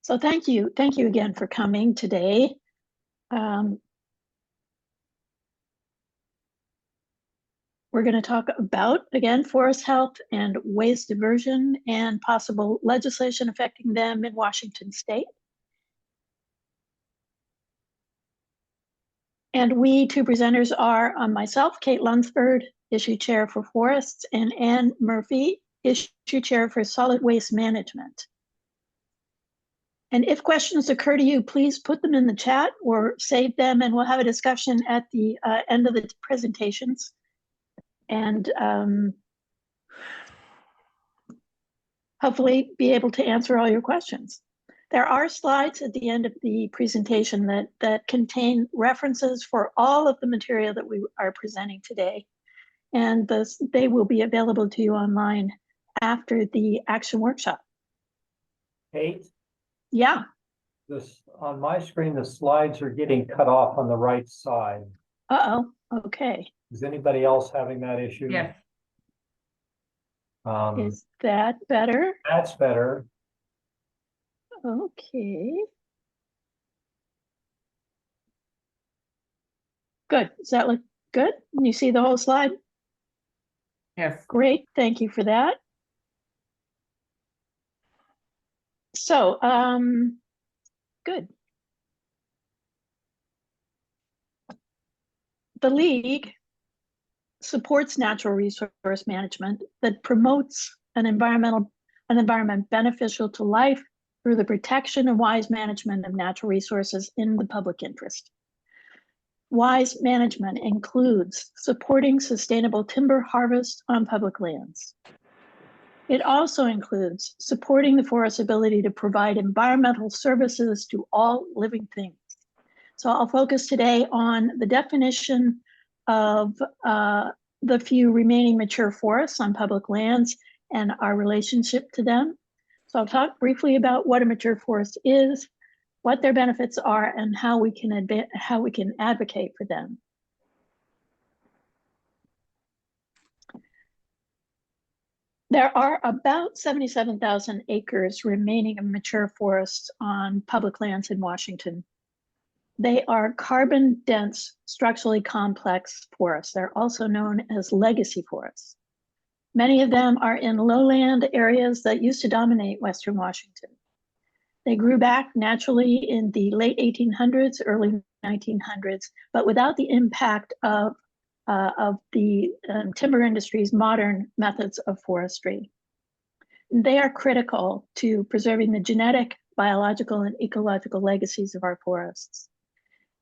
So thank you again for coming today. We're going to talk about, again, forest health and waste diversion and possible legislation affecting them in Washington State. And we two presenters are myself, Kate Lunsford, Issue Chair for Forests, and Ann Murphy, Issue Chair for Solid Waste Management. And if questions occur to you, please put them in the chat or save them, and we'll have a discussion at the end of the presentations. And hopefully be able to answer all your questions. There are slides at the end of the presentation that contain references for all of the material that we are presenting today. And they will be available to you online after the action workshop. Kate? Yeah. On my screen, the slides are getting cut off on the right side. Uh-oh, okay. Is anybody else having that issue? Yes. Is that better? That's better. Okay. Good. Does that look good? Can you see the whole slide? Yes. Great. Thank you for that. So, good. The League supports natural resource management that promotes an environment beneficial to life through the protection and wise management of natural resources in the public interest. Wise management includes supporting sustainable timber harvest on public lands. It also includes supporting the forest's ability to provide environmental services to all living things. So I'll focus today on the definition of the few remaining mature forests on public lands and our relationship to them. So I'll talk briefly about what a mature forest is, what their benefits are, and how we can advocate for them. There are about 77,000 acres remaining of mature forests on public lands in Washington. They are carbon-dense, structurally complex forests. They're also known as legacy forests. Many of them are in lowland areas that used to dominate Western Washington. They grew back naturally in the late 1800s, early 1900s, but without the impact of the timber industry's modern methods of forestry. They are critical to preserving the genetic, biological, and ecological legacies of our forests.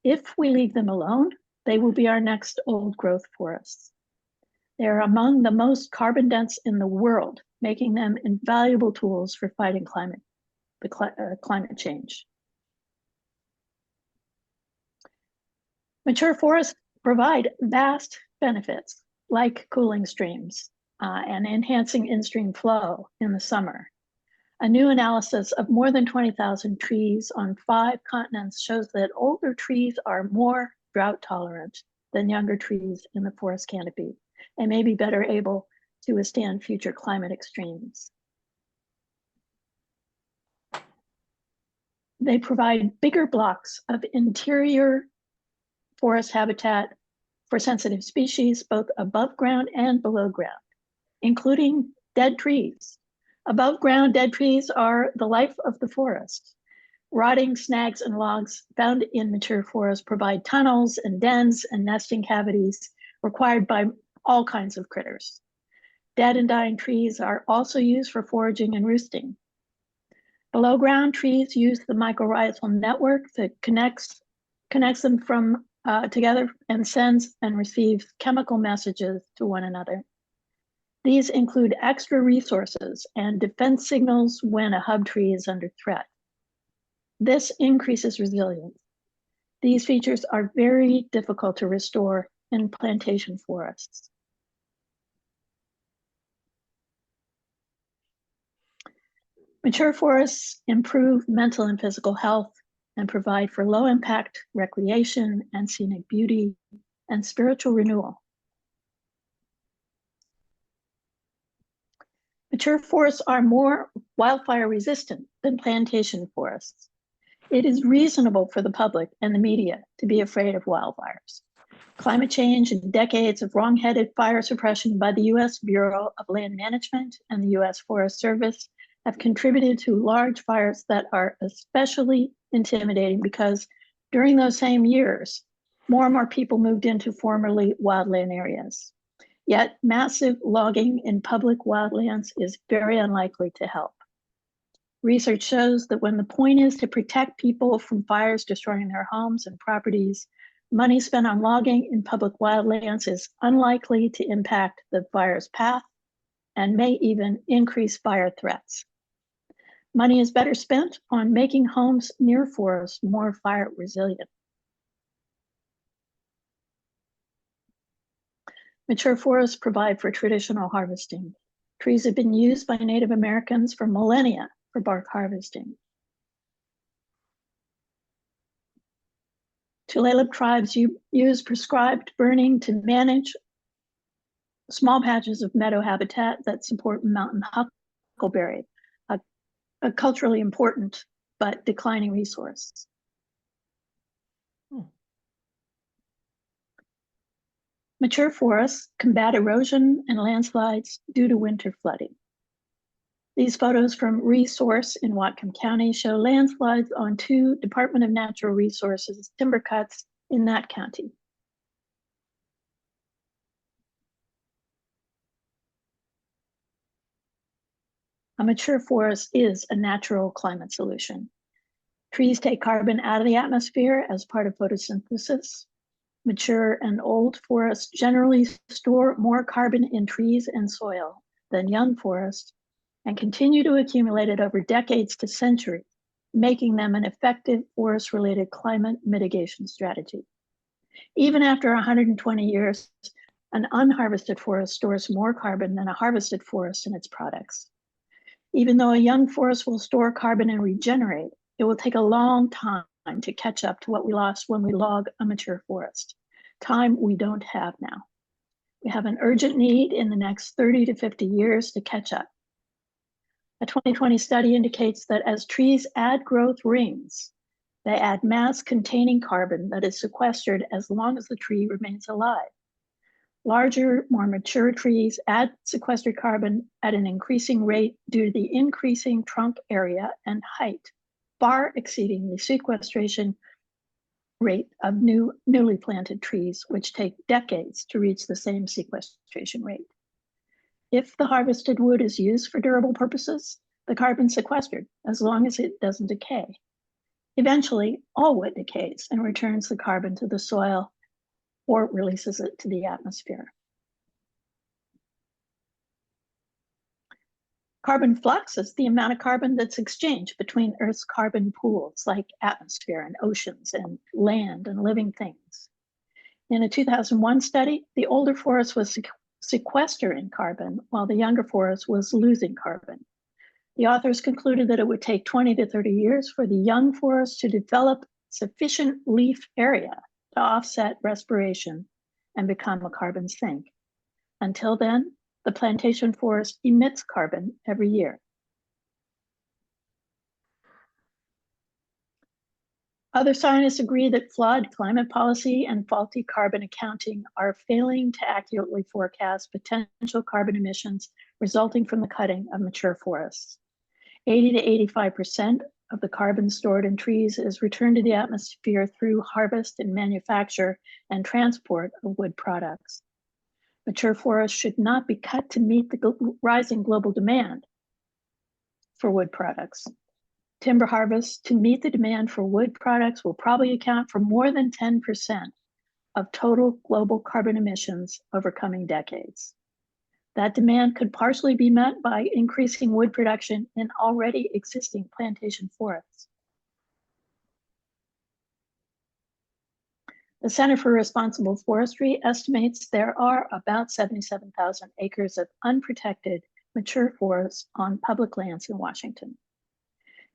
If we leave them alone, they will be our next old growth forests. They are among the most carbon dense in the world, making them invaluable tools for fighting climate change. Mature forests provide vast benefits like cooling streams and enhancing in-stream flow in the summer. A new analysis of more than 20,000 trees on 5 continents shows that older trees are more drought tolerant than younger trees in the forest canopy and may be better able to withstand future climate extremes. They provide bigger blocks of interior forest habitat for sensitive species, both above ground and below ground, including dead trees. Above ground, dead trees are the life of the forest. Rotting snags and logs found in mature forests provide tunnels and dens and nesting cavities required by all kinds of critters. Dead and dying trees are also used for foraging and roosting. Below ground, trees use the mycorrhizal network that connects them from together and sends and receives chemical messages to one another. These include extra resources and defense signals when a hub tree is under threat. This increases resilience. These features are very difficult to restore in plantation forests. Mature forests improve mental and physical health and provide for low impact recreation and scenic beauty and spiritual renewal. Mature forests are more wildfire resistant than plantation forests. It is reasonable for the public and the media to be afraid of wildfires. Climate change and decades of wrong-headed fire suppression by the U.S. Bureau of Land Management and the U.S. Forest Service have contributed to large fires that are especially intimidating because during those same years, more and more people moved into formerly wildland areas. Yet massive logging in public wildlands is very unlikely to help. Research shows that when the point is to protect people from fires destroying their homes and properties, money spent on logging in public wildlands is unlikely to impact the fire's path and may even increase fire threats. Money is better spent on making homes near forests more fire resilient. Mature forests provide for traditional harvesting. Trees have been used by Native Americans for millennia for bark harvesting. Tulalip tribes use prescribed burning to manage small patches of meadow habitat that support mountain huckleberry, a culturally important but declining resource. Mature forests combat erosion and landslides due to winter flooding. These photos from Resource in Whatcom County show landslides on 2 Department of Natural Resources timber cuts in that county. A mature forest is a natural climate solution. Trees take carbon out of the atmosphere as part of photosynthesis. Mature and old forests generally store more carbon in trees and soil than young forests and continue to accumulate it over decades to centuries, making them an effective forest-related climate mitigation strategy. Even after 120 years, an unharvested forest stores more carbon than a harvested forest in its products. Even though a young forest will store carbon and regenerate, it will take a long time to catch up to what we lost when we log a mature forest, time we don't have now. We have an urgent need in the next 30 to 50 years to catch up. A 2020 study indicates that as trees add growth rings, they add mass containing carbon that is sequestered as long as the tree remains alive. Larger, more mature trees add sequestered carbon at an increasing rate due to the increasing trunk area and height, far exceeding the sequestration rate of newly planted trees, which take decades to reach the same sequestration rate. If the harvested wood is used for durable purposes, the carbon sequestered as long as it doesn't decay. Eventually, all wood decays and returns the carbon to the soil or releases it to the atmosphere. Carbon flux is the amount of carbon that's exchanged between Earth's carbon pools like atmosphere and oceans and land and living things. In a 2001 study, the older forest was sequestering carbon while the younger forest was losing carbon. The authors concluded that it would take 20 to 30 years for the young forest to develop sufficient leaf area to offset respiration and become a carbon sink. Until then, the plantation forest emits carbon every year. Other scientists agree that flawed climate policy and faulty carbon accounting are failing to accurately forecast potential carbon emissions resulting from the cutting of mature forests. 80 to 85% of the carbon stored in trees is returned to the atmosphere through harvest and manufacture and transport of wood products. Mature forests should not be cut to meet the rising global demand for wood products. Timber harvests to meet the demand for wood products will probably account for more than 10% of total global carbon emissions over coming decades. That demand could partially be met by increasing wood production in already existing plantation forests. The Center for Responsible Forestry estimates there are about 77,000 acres of unprotected mature forests on public lands in Washington.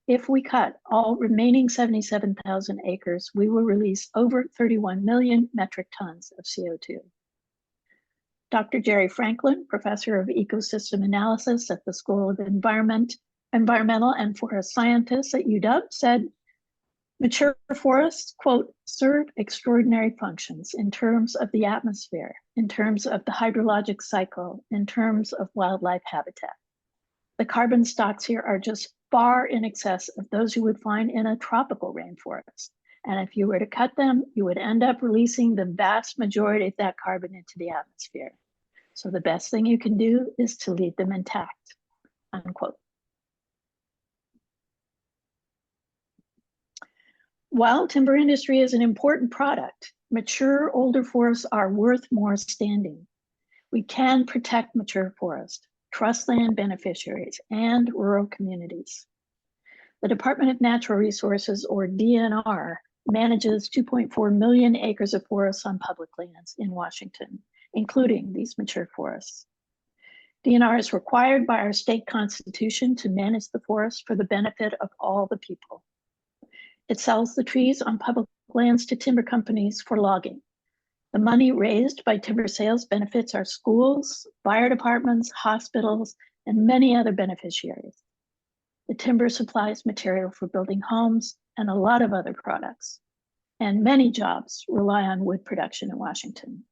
If we cut all remaining 77,000 acres, we will release over 31 million metric tons of CO2. Dr. Jerry Franklin, professor of ecosystem analysis at the School of Environmental and Forest Scientists at UW, said, mature forests, quote, serve extraordinary functions in terms of the atmosphere, in terms of the hydrologic cycle, in terms of wildlife habitat. The carbon stocks here are just far in excess of those you would find in a tropical rainforest. And if you were to cut them, you would end up releasing the vast majority of that carbon into the atmosphere. So the best thing you can do is to leave them intact, unquote. While timber industry is an important product, mature older forests are worth more standing. We can protect mature forests, trust land beneficiaries, and rural communities. The Department of Natural Resources, or DNR, manages 2.4 million acres of forests on public lands in Washington, including these mature forests. DNR is required by our state constitution to manage the forest for the benefit of all the people. It sells the trees on public lands to timber companies for logging. The money raised by timber sales benefits our schools, fire departments, hospitals, and many other beneficiaries. The timber supplies material for building homes and a lot of other products. And many jobs rely on wood production in Washington.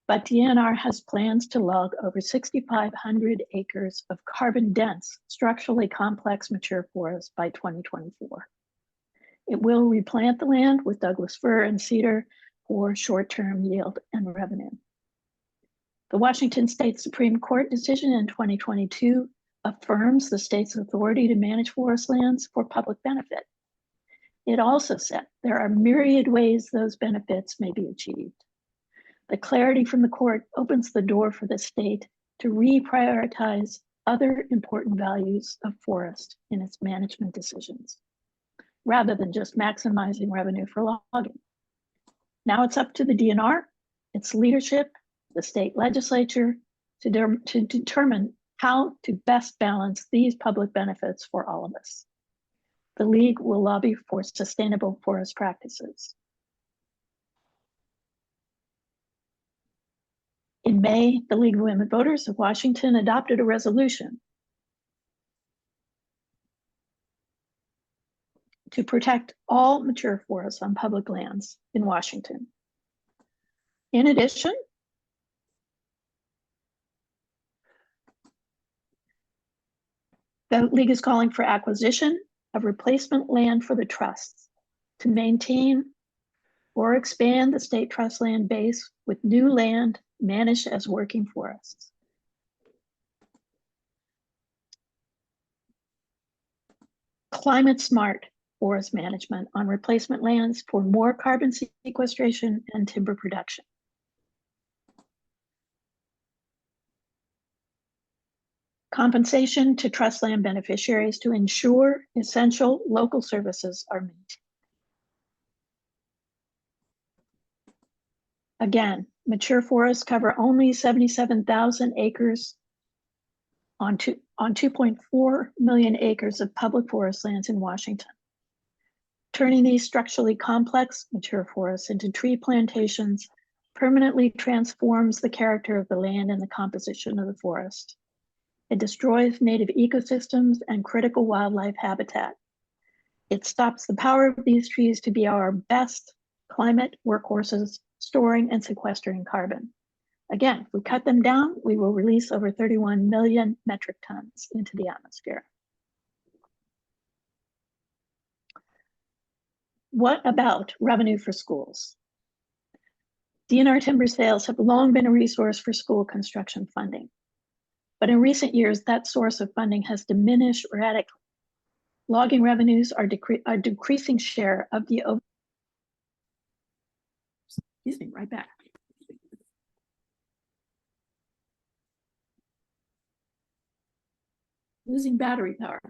But DNR has plans to log over 6,500 acres of carbon-dense, structurally complex mature forests by 2024. It will replant the land with Douglas fir and cedar for short-term yield and revenue. The Washington State Supreme Court decision in 2022 affirms the state's authority to manage forest lands for public benefit. It also said there are myriad ways those benefits may be achieved. The clarity from the court opens the door for the state to reprioritize other important values of forest in its management decisions, rather than just maximizing revenue for logging. Now it's up to the DNR, its leadership, the state legislature, to determine how to best balance these public benefits for all of us. The League will lobby for sustainable forest practices. In May, the League of Women Voters of Washington adopted a resolution to protect all mature forests on public lands in Washington. In addition, the League is calling for acquisition of replacement land for the trusts to maintain or expand the state trust land base with new land managed as working forests. Climate smart forest management on replacement lands for more carbon sequestration and timber production. Compensation to trust land beneficiaries to ensure essential local services are maintained. Again, mature forests cover only 77,000 acres on 2.4 million acres of public forest lands in Washington. Turning these structurally complex mature forests into tree plantations permanently transforms the character of the land and the composition of the forest. It destroys native ecosystems and critical wildlife habitat. It stops the power of these trees to be our best climate workhorses, storing and sequestering carbon. Again, if we cut them down, we will release over 31 million metric tons into the atmosphere. What about revenue for schools? DNR timber sales have long been a resource for school construction funding. But in recent years, that source of funding has diminished radically. Logging revenues are a decreasing share of the excuse me, right back. Losing battery power.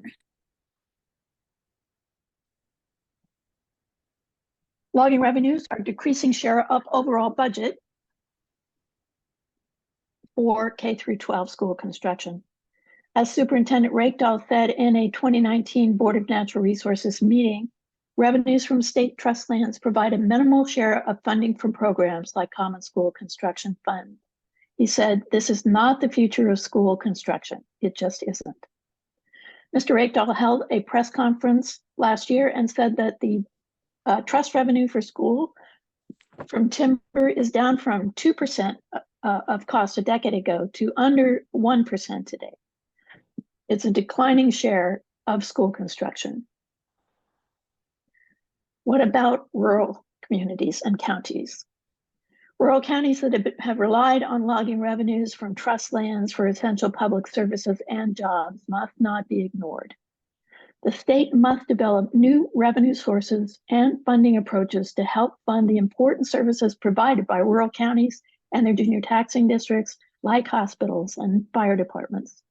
Logging revenues are decreasing share of overall budget for K through 12 school construction. As Superintendent Rakedahl said in a 2019 Board of Natural Resources meeting, revenues from state trust lands provide a minimal share of funding from programs like Common School Construction Fund He said, "This is not the future of school construction. It just isn't." Mr. Rakedahl held a press conference last year and said that the trust revenue for school from timber is down from 2% of cost a decade ago to under 1% today. It's a declining share of school construction. What about rural communities and counties? Rural counties that have relied on logging revenues from trust lands for essential public services and jobs must not be ignored. The state must develop new revenue sources and funding approaches to help fund the important services provided by rural counties and their junior taxing districts, like hospitals and fire departments.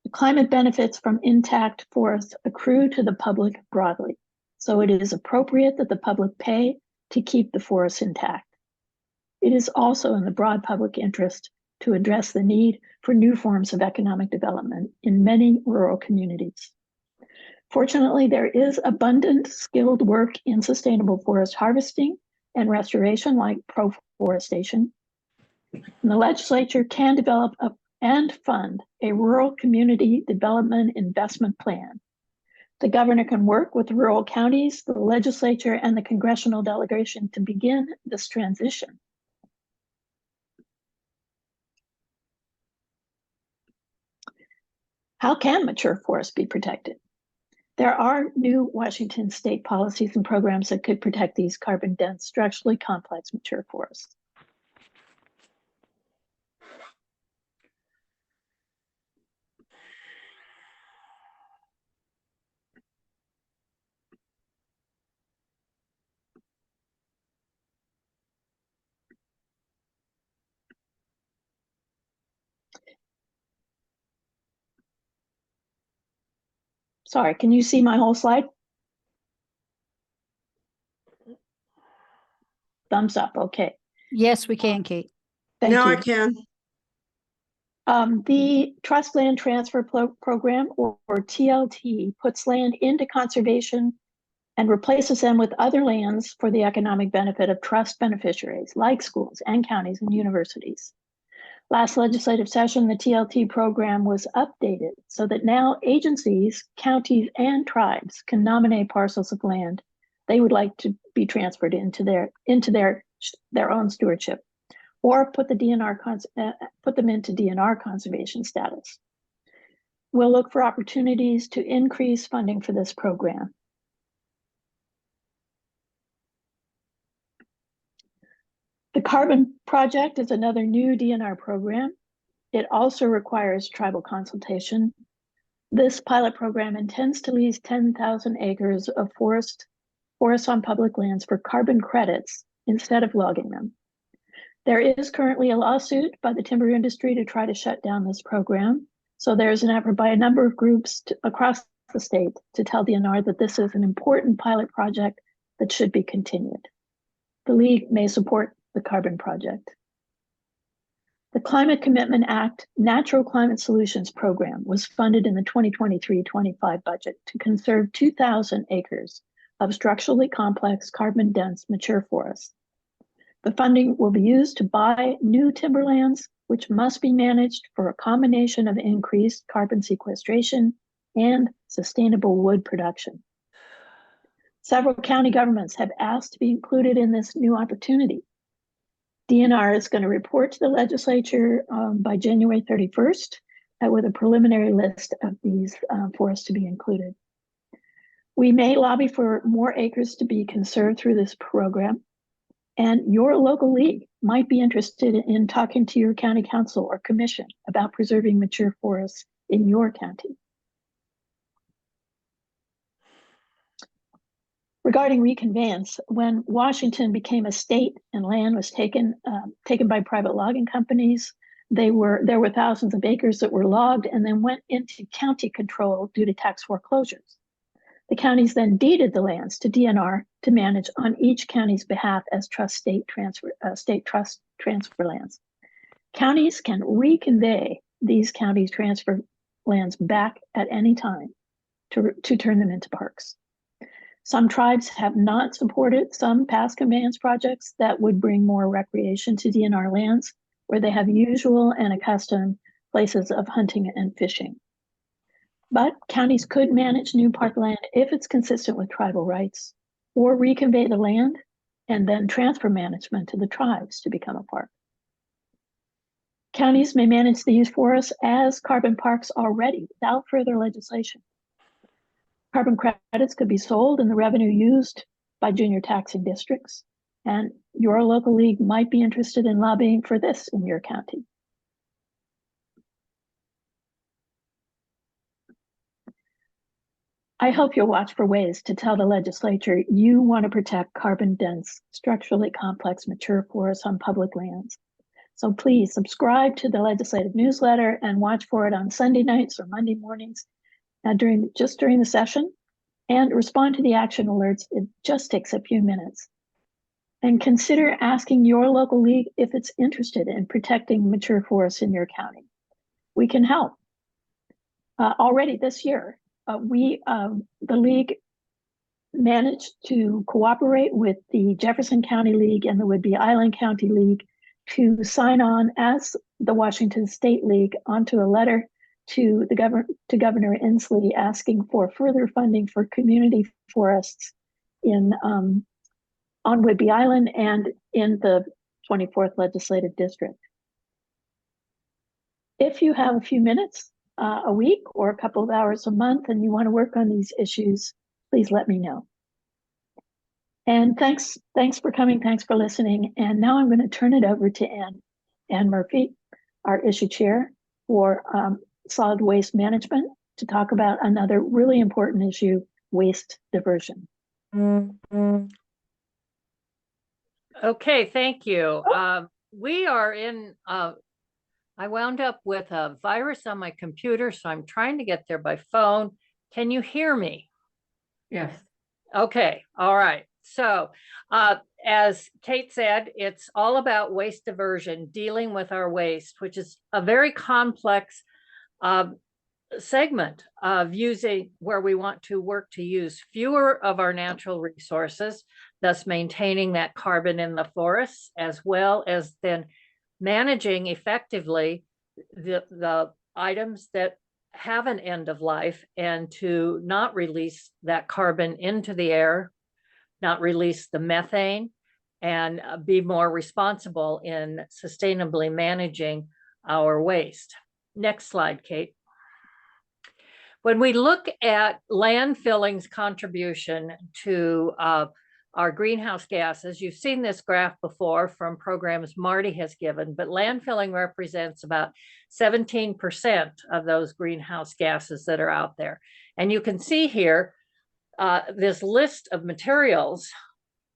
The climate benefits from intact forests accrue to the public broadly, so it is appropriate that the public pay to keep the forests intact. It is also in the broad public interest to address the need for new forms of economic development in many rural communities. Fortunately, there is abundant skilled work in sustainable forest harvesting and restoration, like proforestation. And the legislature can develop and fund a rural community development investment plan. The governor can work with rural counties, the legislature, and the congressional delegation to begin this transition. How can mature forests be protected? There are new Washington state policies and programs that could protect these carbon-dense, structurally complex mature forests. Sorry, can you see my whole slide? Thumbs up, okay. Yes, we can, Kate. Thank Now you. I can. The Trust Land Transfer Program, or TLT, puts land into conservation and replaces them with other lands for the economic benefit of trust beneficiaries, like schools and counties and universities. Last legislative session, the TLT program was updated so that now agencies, counties, and tribes can nominate parcels of land they would like to be transferred into their own stewardship, or put them into DNR conservation status. We'll look for opportunities to increase funding for this program. The Carbon Project is another new DNR program. It also requires tribal consultation. This pilot program intends to lease 10,000 acres of forests on public lands for carbon credits instead of logging them. There is currently a lawsuit by the timber industry to try to shut down this program. So there's an effort by a number of groups across the state to tell DNR that this is an important pilot project that should be continued. The League may support the Carbon Project. The Climate Commitment Act Natural Climate Solutions Program was funded in the 2023-25 budget to conserve 2,000 acres of structurally complex, carbon-dense mature forests. The funding will be used to buy new timberlands, which must be managed for a combination of increased carbon sequestration and sustainable wood production. Several county governments have asked to be included in this new opportunity. DNR is going to report to the legislature by January 31st with a preliminary list of these forests to be included. We may lobby for more acres to be conserved through this program, and your local league might be interested in talking to your county council or commission about preserving mature forests in your county. Regarding reconveyance, when Washington became a state and land was taken by private logging companies, there were thousands of acres that were logged and then went into county control due to tax foreclosures. The counties then deeded the lands to DNR to manage on each county's behalf as state trust transfer lands. Counties can reconvey these counties transfer lands back at any time to turn them into parks. Some tribes have not supported some past conveyance projects that would bring more recreation to DNR lands, where they have usual and accustomed places of hunting and fishing. But counties could manage new parkland if it's consistent with tribal rights, or reconvey the land and then transfer management to the tribes to become a park. Counties may manage these forests as carbon parks already without further legislation. Carbon credits could be sold and the revenue used by junior taxing districts. And your local league might be interested in lobbying for this in your county. I hope you'll watch for ways to tell the legislature you want to protect carbon-dense, structurally complex mature forests on public lands. So please subscribe to the legislative newsletter and watch for it on Sunday nights or Monday mornings during the session, and respond to the action alerts. It just takes a few minutes. And consider asking your local league if it's interested in protecting mature forests in your county. We can help. Already this year, the league managed to cooperate with the Jefferson County League and the Whidbey Island County League to sign on as the Washington State League onto a letter to Governor Inslee asking for further funding for community forests on Whidbey Island and in the 24th Legislative District. If you have a few minutes a week or a couple of hours a month and you want to work on these issues, please let me know. And thanks for coming. Thanks for listening. And now I'm going to turn it over to Ann Murphy, our issue chair for solid waste management, to talk about another really important issue, waste diversion. Okay, thank you. We are in, I wound up with a virus on my computer, so I'm trying to get there by phone. Can you hear me? Yes. Okay, all right. So as Kate said, it's all about waste diversion, dealing with our waste, which is a very complex segment of using where we want to work to use fewer of our natural resources, thus maintaining that carbon in the forests, as well as then managing effectively the items that have an end of life, and to not release that carbon into the air, not release the methane, and be more responsible in sustainably managing our waste. Next slide, Kate. When we look at landfilling's contribution to our greenhouse gases, you've seen this graph before from programs Marty has given, but landfilling represents about 17% of those greenhouse gases that are out there. And you can see here this list of materials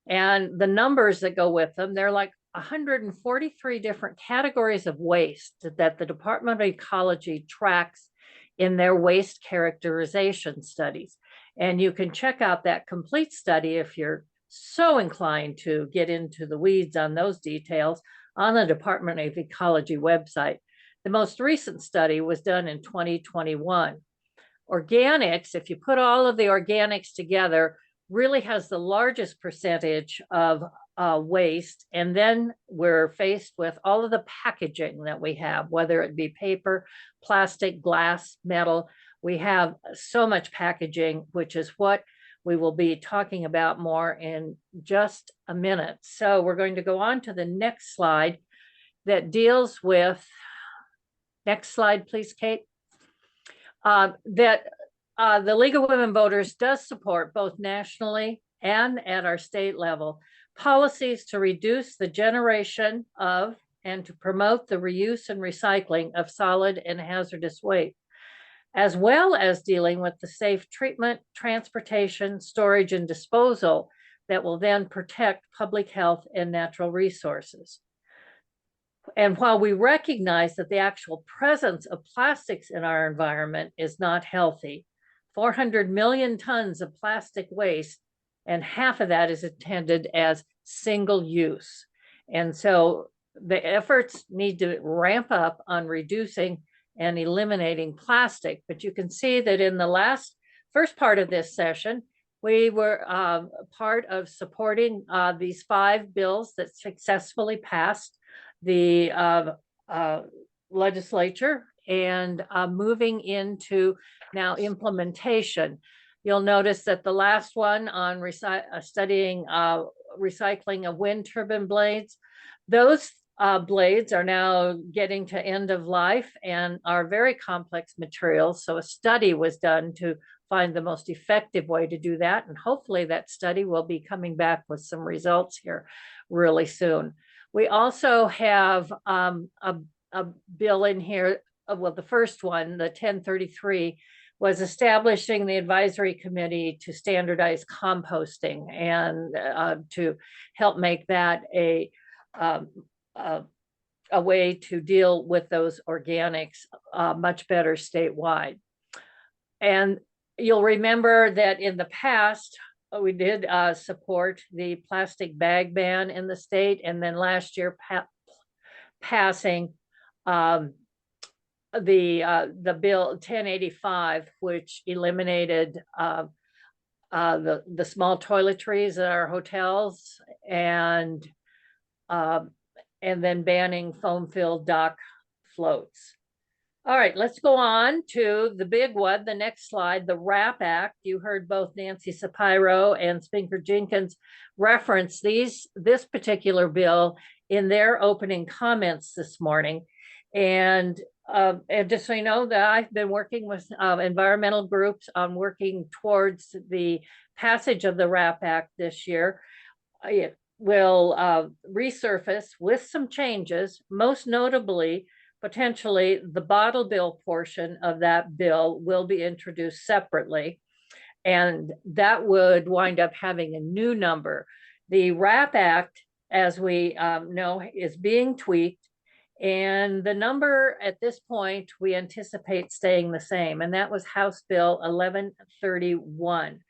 and the numbers that go with them. They're like 143 different categories of waste that the Department of Ecology tracks in their waste characterization studies. And you can check out that complete study if you're so inclined to get into the weeds on those details on the Department of Ecology website. The most recent study was done in 2021. Organics, if you put all of the organics together, really has the largest percentage of waste. And then we're faced with all of the packaging that we have, whether it be paper, plastic, glass, metal. We have so much packaging, which is what we will be talking about more in just a minute. So we're going to go on to the next slide that deals with, next slide, please, Kate. The League of Women Voters does support both nationally and at our state level policies to reduce the generation of and to promote the reuse and recycling of solid and hazardous waste, as well as dealing with the safe treatment, transportation, storage, and disposal that will then protect public health and natural resources. And while we recognize that the actual presence of plastics in our environment is not healthy, 400 million tons of plastic waste, and half of that is intended as single use. And so the efforts need to ramp up on reducing and eliminating plastic. But you can see that in the first part of this session, we were part of supporting these 5 bills that successfully passed the legislature and moving into now implementation. You'll notice that the last one on studying recycling of wind turbine blades, those blades are now getting to end of life and are very complex materials. So a study was done to find the most effective way to do that. And hopefully that study will be coming back with some results here really soon. We also have a bill in here, well, the first one, the 1033, was establishing the advisory committee to standardize composting and to help make that a way to deal with those organics much better statewide. And you'll remember that in the past, we did support the plastic bag ban in the state, and then last year passing the bill 1085, which eliminated the small toiletries at our hotels and then banning foam-filled dock floats. All right, let's go on to the big one, the next slide, the WRAP Act. You heard both Nancy Sapiro and Spinker Jenkins reference this particular bill in their opening comments this morning. And just so you know that I've been working with environmental groups on working towards the passage of the WRAP Act this year. It will resurface with some changes, most notably, potentially the bottle bill portion of that bill will be introduced separately. And that would wind up having a new number. The WRAP Act, as we know, is being tweaked. And the number at this point, we anticipate staying the same. And that was House Bill 1131.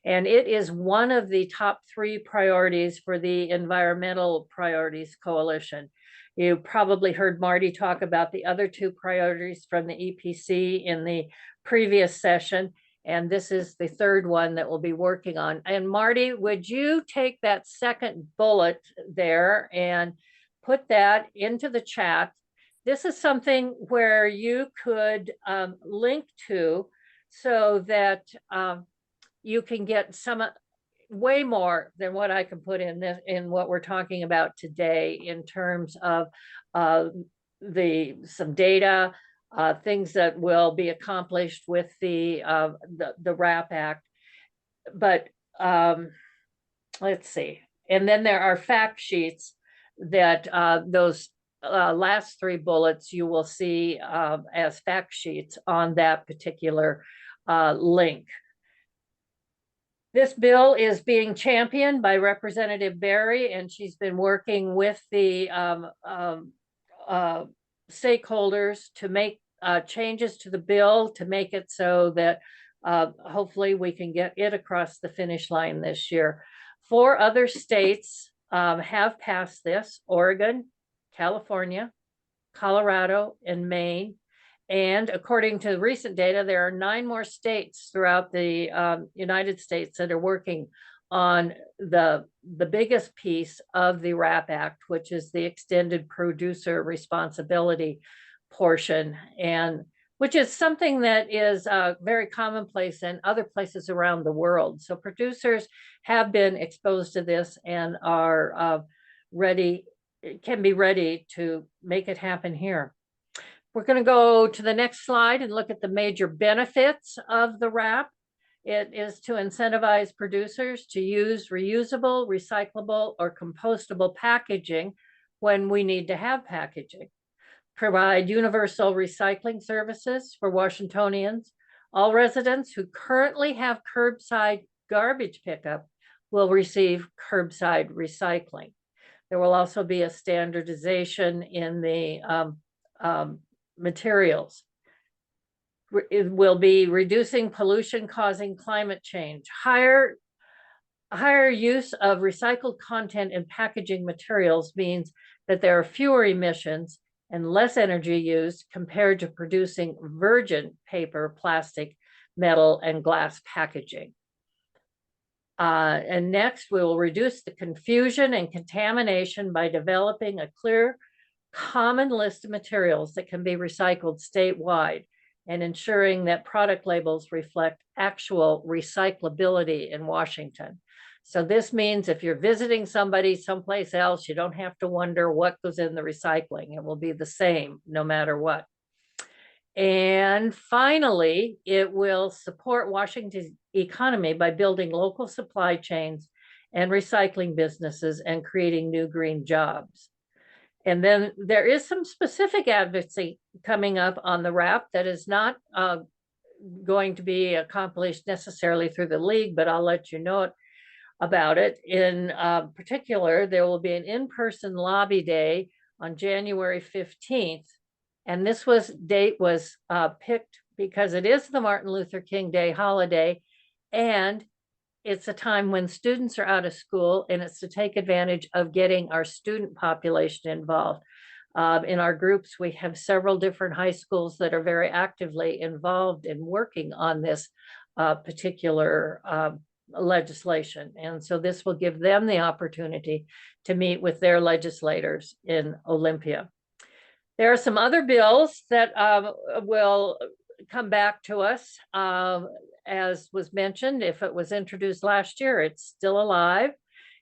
And it is one of the top 3 priorities for the Environmental Priorities Coalition. You probably heard Marty talk about the other 2 priorities from the EPC in the previous session. And this is the 3rd one that we'll be working on. And Marty, would you take that second bullet there and put that into the chat? This is something where you could link to so that you can get some way more than what I can put in what we're talking about today in terms of some data, things that will be accomplished with the WRAP Act. But let's see. And then there are fact sheets that those last 3 bullets you will see as fact sheets on that particular link. This bill is being championed by Representative Berry, and she's been working with the stakeholders to make changes to the bill to make it so that hopefully we can get it across the finish line this year. 4 other states have passed this: Oregon, California, Colorado, and Maine. And according to recent data, there are 9 more states throughout the United States that are working on the biggest piece of the WRAP Act, which is the extended producer responsibility portion, and which is something that is very commonplace in other places around the world. So producers have been exposed to this and are can be ready to make it happen here. We're going to go to the next slide and look at the major benefits of the WRAP. It is to incentivize producers to use reusable, recyclable, or compostable packaging when we need to have packaging. Provide universal recycling services for Washingtonians. All residents who currently have curbside garbage pickup will receive curbside recycling. There will also be a standardization in the materials. It will be reducing pollution causing climate change. Higher use of recycled content in packaging materials means that there are fewer emissions and less energy used compared to producing virgin paper, plastic, metal, and glass packaging. And next, we will reduce the confusion and contamination by developing a clear common list of materials that can be recycled statewide and ensuring that product labels reflect actual recyclability in Washington. So this means if you're visiting somebody someplace else, you don't have to wonder what goes in the recycling. It will be the same no matter what. And finally, it will support Washington's economy by building local supply chains and recycling businesses and creating new green jobs. And then there is some specific advocacy coming up on the RAP that is not going to be accomplished necessarily through the league, but I'll let you know about it. In particular, there will be an in-person lobby day on January 15th. And this date was picked because it is the Martin Luther King Day holiday, and it's a time when students are out of school, and it's to take advantage of getting our student population involved. In our groups, we have several different high schools that are very actively involved in working on this particular legislation. And so this will give them the opportunity to meet with their legislators in Olympia. There are some other bills that will come back to us. As was mentioned, if it was introduced last year, it's still alive.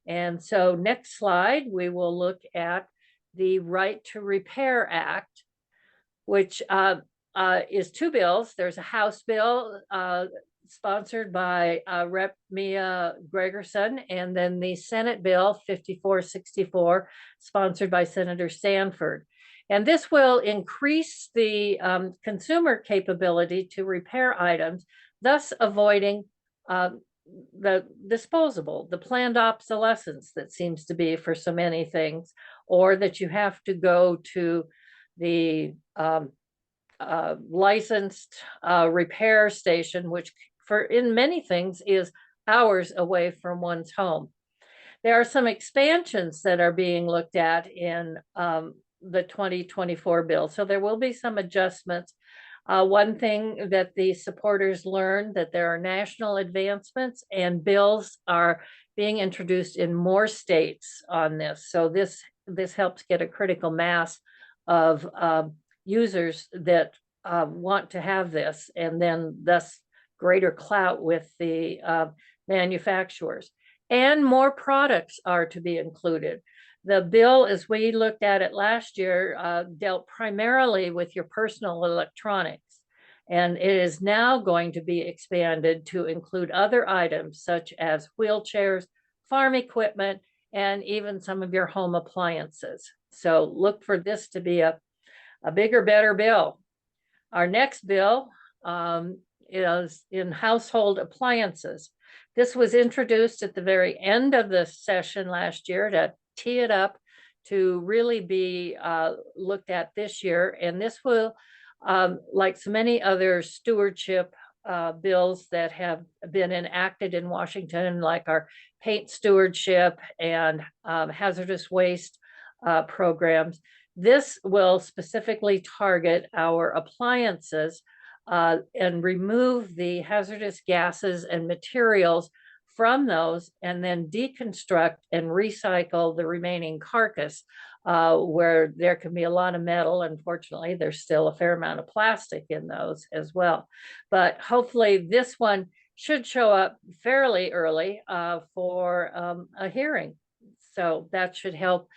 And so next slide, we will look at the Right to Repair Act, which is two bills. There's a House bill sponsored by Rep. Mia Gregerson, and then the Senate bill 5464, sponsored by Senator Sanford. And this will increase the consumer capability to repair items, thus avoiding the disposable, the planned obsolescence that seems to be for so many things, or that you have to go to the licensed repair station, which in many things is hours away from one's home. There are some expansions that are being looked at in the 2024 bill. So there will be some adjustments. One thing that the supporters learned, that there are national advancements and bills are being introduced in more states on this. So this helps get a critical mass of users that want to have this, and then thus greater clout with the manufacturers. And more products are to be included. The bill, as we looked at it last year, dealt primarily with your personal electronics, and it is now going to be expanded to include other items such as wheelchairs, farm equipment, and even some of your home appliances. So look for this to be a bigger, better bill. Our next bill is in household appliances. This was introduced at the very end of the session last year to tee it up to really be looked at this year. And this will, like so many other stewardship bills that have been enacted in Washington, like our paint stewardship and hazardous waste programs, this will specifically target our appliances and remove the hazardous gases and materials from those, and then deconstruct and recycle the remaining carcass, where there can be a lot of metal. Unfortunately, there's still a fair amount of plastic in those as well. But hopefully this one should show up fairly early for a hearing. So that should help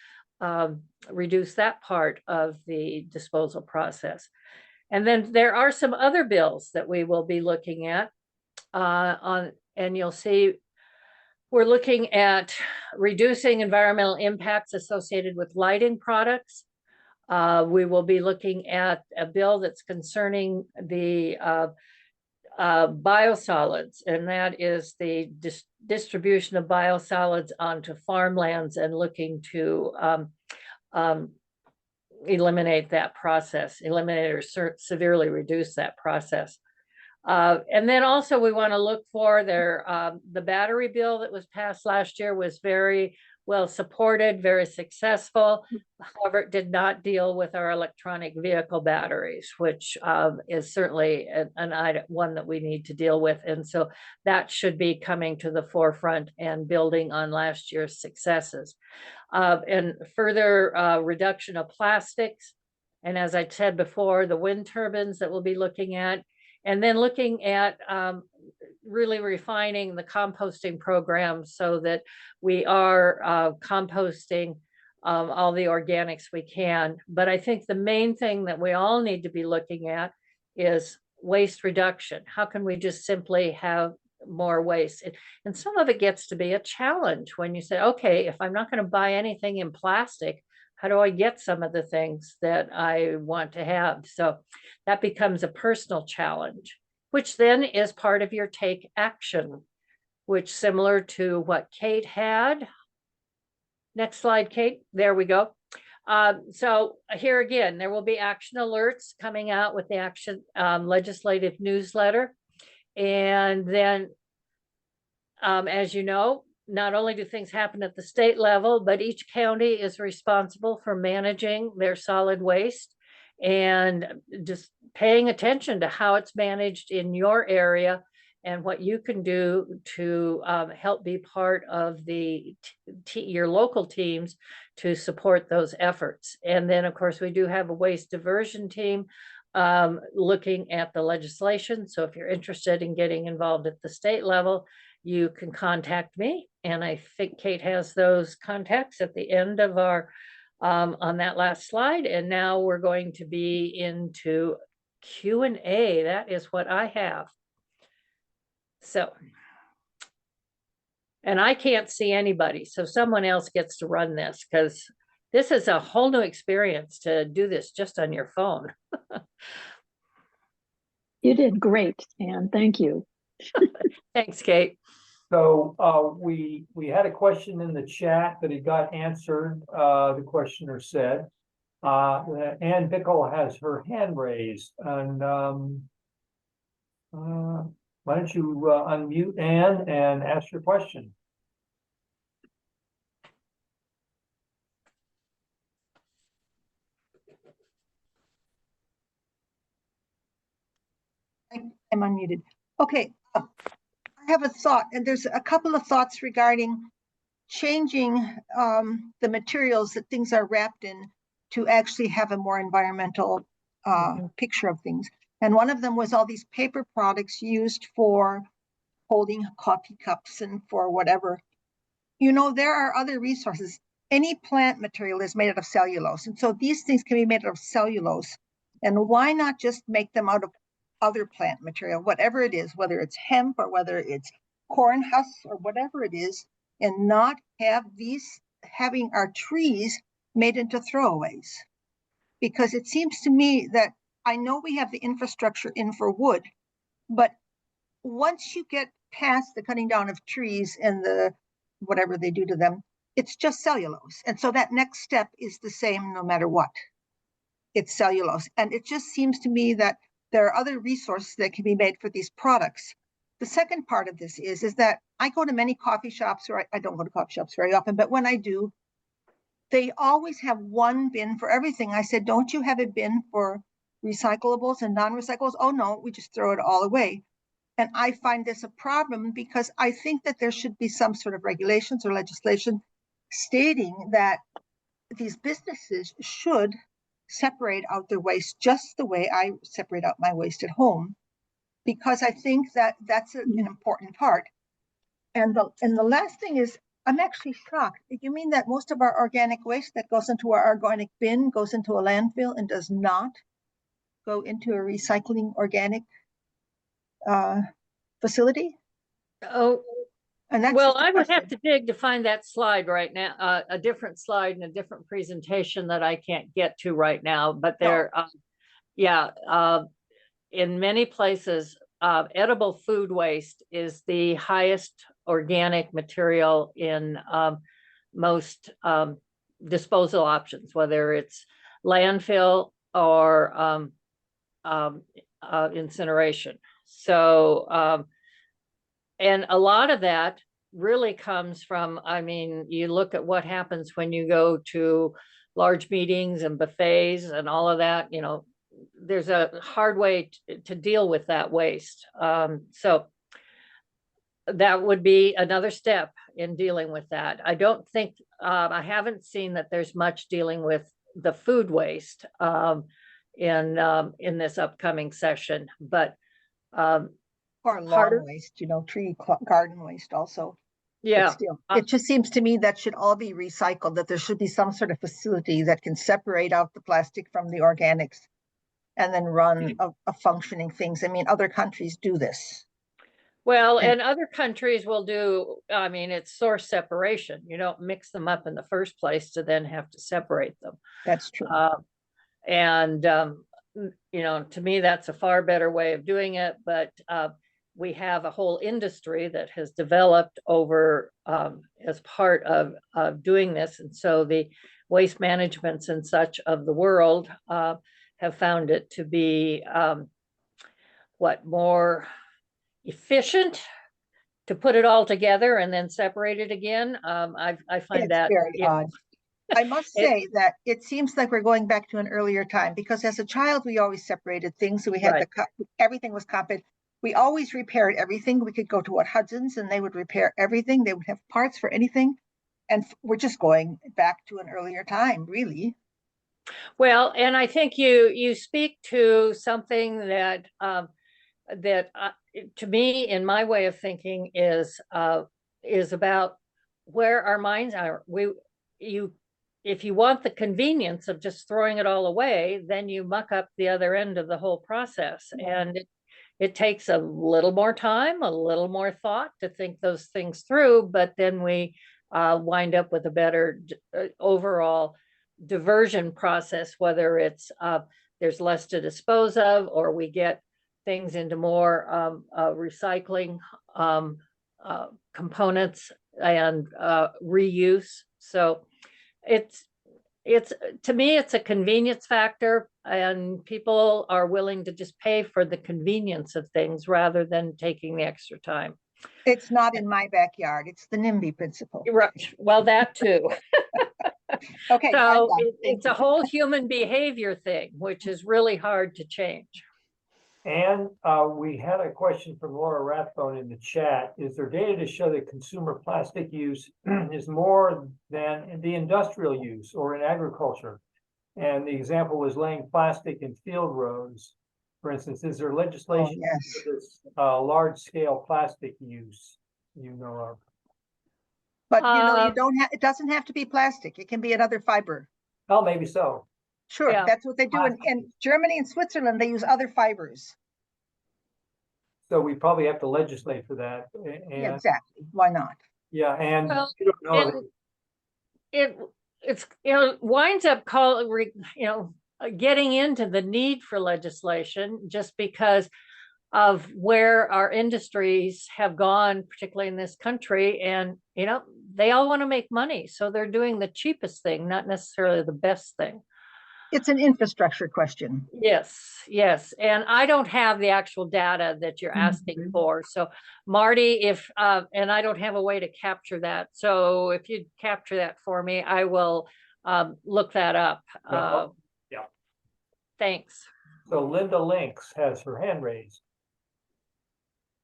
reduce that part of the disposal process. And then there are some other bills that we will be looking at and you'll see we're looking at reducing environmental impacts associated with lighting products. We will be looking at a bill that's concerning the biosolids, and that is the distribution of biosolids onto farmlands, and looking to eliminate that process, eliminate or severely reduce that process. And then also we want to look for the battery bill that was passed last year was very well supported, very successful. However, it did not deal with our electronic vehicle batteries, which is certainly an item, one that we need to deal with. And so that should be coming to the forefront and building on last year's successes. And further reduction of plastics. And as I said before, the wind turbines that we'll be looking at, and then looking at really refining the composting program so that we are composting all the organics we can. But I think the main thing that we all need to be looking at is waste reduction. How can we just simply have more waste? And some of it gets to be a challenge when you say, okay, if I'm not going to buy anything in plastic, how do I get some of the things that I want to have? So that becomes a personal challenge, which then is part of your take action, which similar to what Kate had. Next slide, Kate. There we go. So here again, there will be action alerts coming out with the action legislative newsletter. And then, as you know, not only do things happen at the state level, but each county is responsible for managing their solid waste and just paying attention to how it's managed in your area and what you can do to help be part of the your local teams to support those efforts. And then, of course, we do have a waste diversion team looking at the legislation. So if you're interested in getting involved at the state level, you can contact me. And I think Kate has those contacts at the end of our, on that last slide. And now we're going to be into Q&A. That is what I have. So, and I can't see anybody, so someone else gets to run this because this is a whole new experience to do this just on your phone. You did great, Anne. Thank you. Thanks, Kate. So we had a question in the chat that it got answered. The questioner said, Ann Bickle has her hand raised, and why don't you unmute Ann and ask your question? I'm unmuted. Okay, I have a thought, and there's a couple of thoughts regarding changing the materials that things are wrapped in to actually have a more environmental picture of things. And one of them was all these paper products used for holding coffee cups and for whatever. You know, there are other resources. Any plant material is made out of cellulose. And so these things can be made out of cellulose. And why not just make them out of other plant material, whatever it is, whether it's hemp or whether it's corn husks or whatever it is, and not have having our trees made into throwaways. Because it seems to me that I know we have the infrastructure in for wood, but once you get past the cutting down of trees and the whatever they do to them, it's just cellulose. And so that next step is the same no matter what. It's cellulose. And it just seems to me that there are other resources that can be made for these products. The second part of this is that I go to many coffee shops, or I don't go to coffee shops very often, but when I do, they always have one bin for everything. I said, don't you have a bin for recyclables and non-recyclables? Oh no, we just throw it all away. And I find this a problem because I think that there should be some sort of regulations or legislation stating that these businesses should separate out their waste just the way I separate out my waste at home, because I think that that's an important part. And the last thing is, I'm actually shocked. You mean that most of our organic waste that goes into our organic bin goes into a landfill and does not go into a recycling organic facility? Oh, and that's well, I would have to dig to find that slide right now, a different slide and a different presentation that I can't get to right now, but there, in many places, edible food waste is the highest organic material in most disposal options, whether it's landfill or incineration. So, and a lot of that really comes from, I mean, you look at what happens when you go to large meetings and buffets and all of that, you know, there's a hard way to deal with that waste. So that would be another step in dealing with that. I don't think, I haven't seen that there's much dealing with the food waste in this upcoming session, but Or lawn harder, waste, you know, garden waste also. But yeah. still, it just seems to me that should all be recycled, that there should be some sort of facility that can separate out the plastic from the organics and then run a functioning things. I mean, other countries do this. Well, And and other countries will do, I mean, it's source separation. You don't mix them up in the first place to then have to separate them. that's true. And you know, to me, that's a far better way of doing it. But we have a whole industry that has developed over as part of doing this. And so the waste managements and such of the world have found it to be more efficient to put it all together and then separate it again. I find It's that very odd. I must say that it seems like we're going back to an earlier time, because as a child, we always separated things. So we had Right. everything was copied. We always repaired everything. We could go to what Hudson's and they would repair everything. They would have parts for anything. And we're just going back to an earlier time, really. Well, and I think you speak to something that to me, in my way of thinking, is about where our minds are. If you want the convenience of just throwing it all away, then you muck up the other end of the whole process, and it takes a little more time, a little more thought to think those things through, but then we wind up with a better overall diversion process, whether it's there's less to dispose of, or we get things into more recycling components and reuse. So it's to me, it's a convenience factor, and people are willing to just pay for the convenience of things rather than taking the extra time. It's not in my backyard. It's the NIMBY principle. Right. Well, that too. Okay, So Thank it's a you. whole human behavior thing, which is really hard to change. And we had a question from Laura Rathbone in the chat. Is there data to show that consumer plastic use is more than the industrial use or in agriculture? And the example was laying plastic in field rows. For instance, is there legislation yes. for this large scale plastic use you know of? But you know, you don't have, it doesn't have to be plastic. It can be another fiber. Oh, maybe so. Sure, Yeah. that's what they do in Germany and Switzerland. They use other fibers. So we probably have to legislate for that. Yeah, exactly. Why not? Yeah, and Well, you don't know. it's winds up getting into the need for legislation just because of where our industries have gone, particularly in this country. And they all want to make money, so they're doing the cheapest thing, not necessarily the best thing. It's an infrastructure question. Yes. And I don't have the actual data that you're asking for. So Marty, and I don't have a way to capture that. So if you capture that for me, I will look that up. Yeah. Thanks. So Linda Lynx has her hand raised.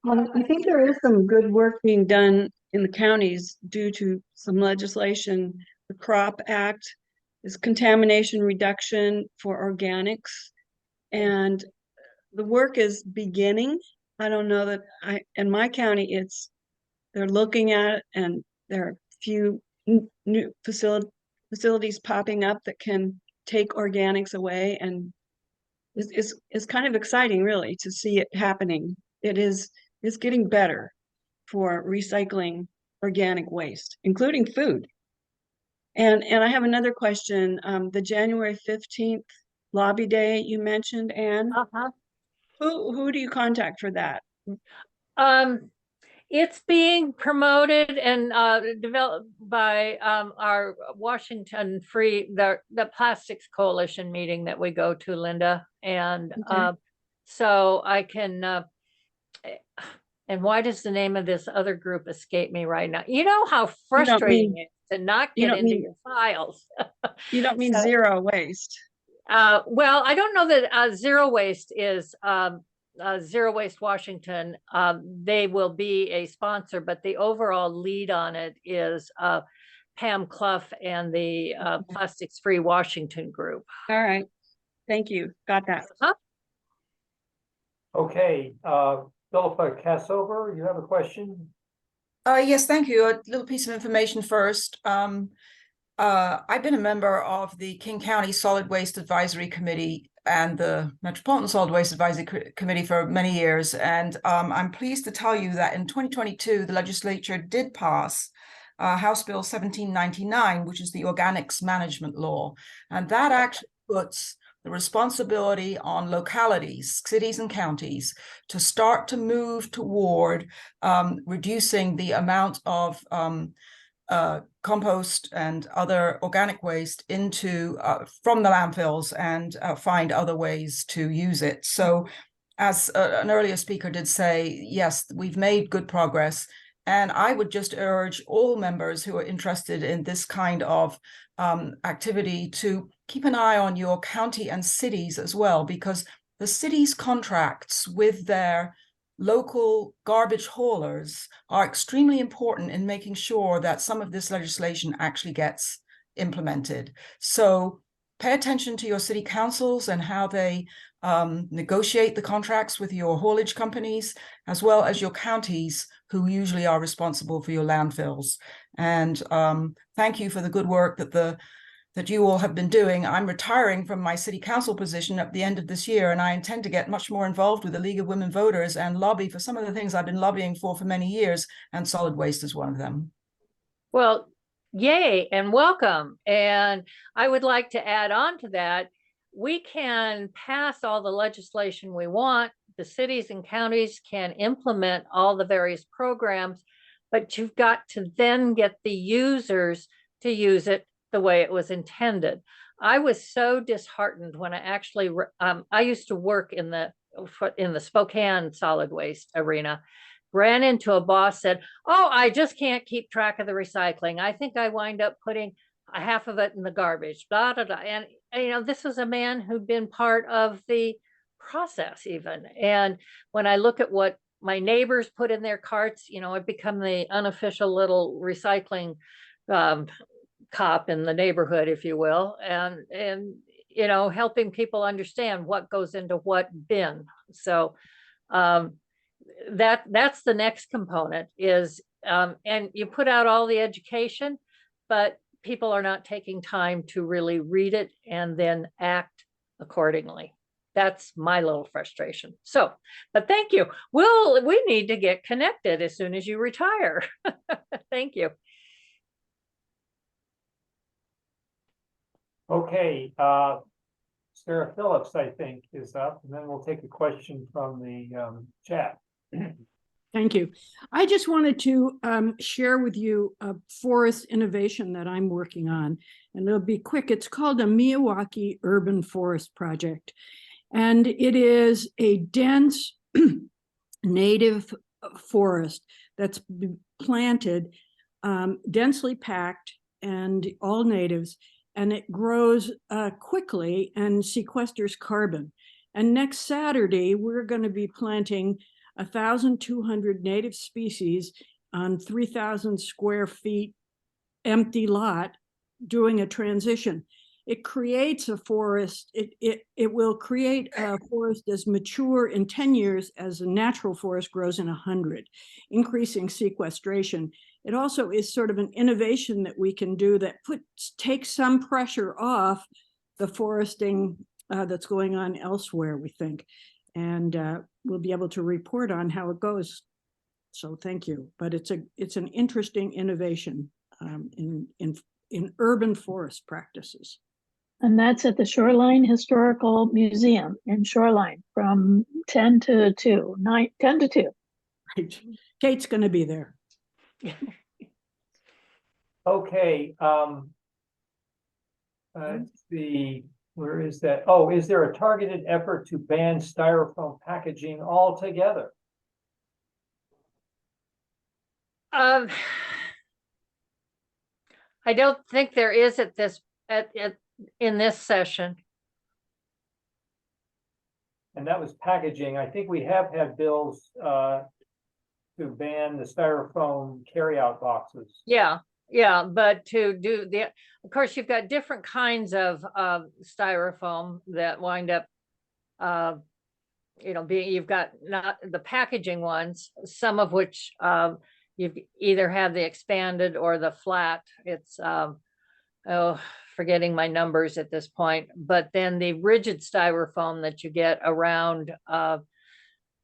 I think there is some good work being done in the counties due to some legislation. The Crop Act is contamination reduction for organics, and the work is beginning. I don't know that in my county they're looking at it, and there are a few new facilities popping up that can take organics away, and it's kind of exciting really to see it happening. It's getting better for recycling organic waste, including food. And I have another question. The January 15th lobby day you mentioned, Anne, who do you contact for that? It's being promoted and developed by our Washington the Plastics Coalition meeting that we go to, Linda. And so I can, And why does the name of this other group escape me right now? You know how You don't frustrating mean, it is to not you get don't into mean- your files. you don't mean So- zero waste. Well, I don't know that Zero Waste is Zero Waste Washington. They will be a sponsor, but the overall lead on it is Pam Clough and the Plastics Free Washington group. All right. Thank you. Got that. Huh? Okay, Philippa Cassover, you have a question? Yes, thank you. A little piece of information first. I've been a member of the King County Solid Waste Advisory Committee and the Metropolitan Solid Waste Advisory Committee for many years. And I'm pleased to tell you that in 2022, the legislature did pass House Bill 1799, which is the Organics Management Law. And that actually puts the responsibility on localities, cities and counties, to start to move toward reducing the amount of compost and other organic waste into from the landfills and find other ways to use it. So as an earlier speaker did say, yes, we've made good progress. And I would just urge all members who are interested in this kind of activity to keep an eye on your county and cities as well, because the cities' contracts with their local garbage haulers are extremely important in making sure that some of this legislation actually gets implemented. So pay attention to your city councils and how they negotiate the contracts with your haulage companies, as well as your counties, who usually are responsible for your landfills. And thank you for the good work that you all have been doing. I'm retiring from my city council position at the end of this year, and I intend to get much more involved with the League of Women Voters and lobby for some of the things I've been lobbying for many years, and solid waste is one of them. Well, yay and welcome. And I would like to add on to that, we can pass all the legislation we want. The cities and counties can implement all the various programs, but you've got to then get the users to use it the way it was intended. I was so disheartened when I actually, I used to work in the Spokane solid waste arena, ran into a boss, said, oh, I just can't keep track of the recycling. I think I wind up putting a half of it in the garbage, blah, blah, blah. And, you know, this was a man who'd been part of the process even. And when I look at what my neighbors put in their carts, you know, I've become the unofficial little recycling cop in the neighborhood, if you will, and you know, helping people understand what goes into what bin. So that's the next component is, and you put out all the education, but people are not taking time to really read it and then act accordingly. That's my little frustration. So, but thank you. We need to get connected as soon as you retire. Thank you. Okay, Sarah Phillips, I think, is up, and then we'll take a question from the chat. Thank you. I just wanted to share with you a forest innovation that I'm working on, and it'll be quick. It's called a Miyawaki Urban Forest Project, and it is a dense native forest that's planted, densely packed, and all natives, and it grows quickly and sequesters carbon. And next Saturday, we're going to be planting 1,200 native species on 3,000 square feet empty lot, doing a transition. It creates a forest. It will create a forest as mature in 10 years as a natural forest grows in 100, increasing sequestration. It also is sort of an innovation that we can do that takes some pressure off the foresting that's going on elsewhere, we think. And we'll be able to report on how it goes. So thank you. But it's an interesting innovation in urban forest practices. And that's at the Shoreline Historical Museum in Shoreline from 10 to 2, 10 to 2. Right. Kate's going to be there. Okay, let's see, where is that? Oh, is there a targeted effort to ban styrofoam packaging altogether? Um, I don't think there is at this, in this session. And that was packaging. I think we have had bills, to ban the styrofoam carryout boxes. Yeah, yeah, but to do of course, you've got different kinds of styrofoam that wind up, you've got not the packaging ones, some of which you either have the expanded or the flat. It's forgetting my numbers at this point, but then the rigid styrofoam that you get around